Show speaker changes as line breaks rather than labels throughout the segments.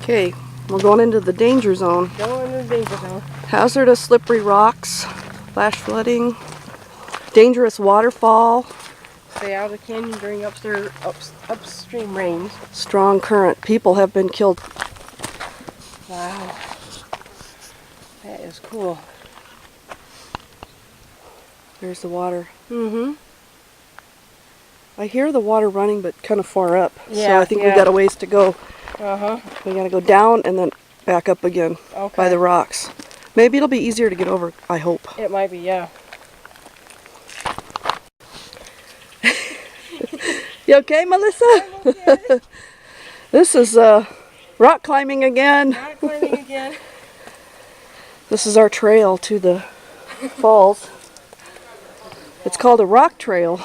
Okay, we're going into the danger zone.
Going into the danger zone.
Hazardous slippery rocks, flash flooding, dangerous waterfall,
Stay out of the canyon during upstream rains.
strong current. People have been killed.
Wow. That is cool.
There's the water.
Mm-hmm.
I hear the water running, but kind of far up.
Yeah,
so I think we got a ways to go.
Uh-huh.
We got to go down and then back up again by the rocks. Maybe it'll be easier to get over, I hope.
It might be, yeah.
You okay, Melissa?
I'm okay.
This is rock climbing again.
Rock climbing again.
This is our trail to the falls. It's called a rock trail.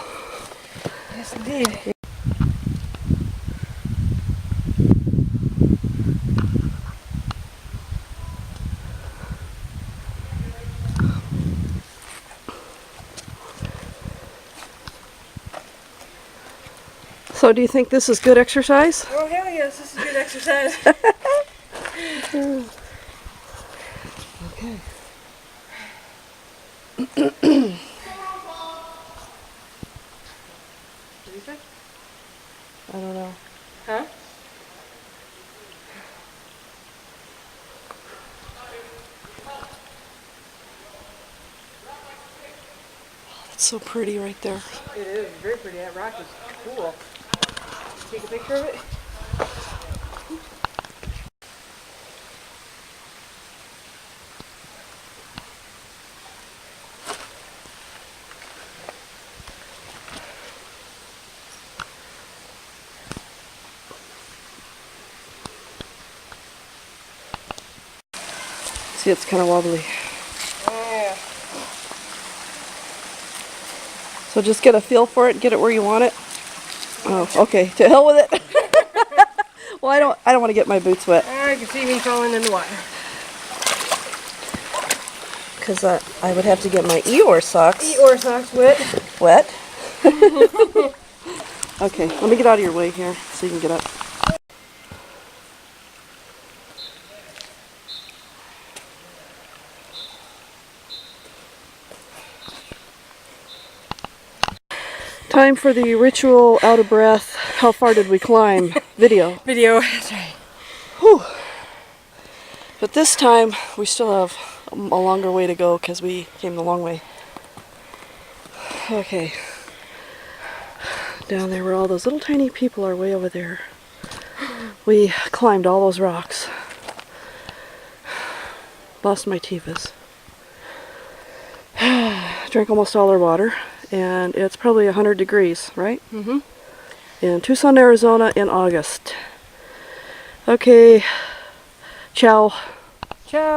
Yes, indeed.
So do you think this is good exercise?
Oh, hell yes, this is good exercise.
Okay. I don't know.
Huh?
It's so pretty right there.
It is very pretty. That rock is cool. Take a picture of it?
See, it's kind of wobbly.
Yeah.
So just get a feel for it, get it where you want it. Oh, okay. To hell with it. Well, I don't want to get my boots wet.
I can see me falling in the water.
Because I would have to get my Eeyore socks
Eeyore socks wet.
wet. Okay, let me get out of your way here so you can get up. Time for the ritual out of breath. How far did we climb? Video.
Video. That's right.
Whew. But this time we still have a longer way to go because we came the long way. Okay. Down there where all those little tiny people are way over there. We climbed all those rocks. Lost my Tevas. Drank almost all our water. And it's probably 100 degrees, right?
Mm-hmm.
In Tucson, Arizona in August. Okay. Ciao.
Ciao.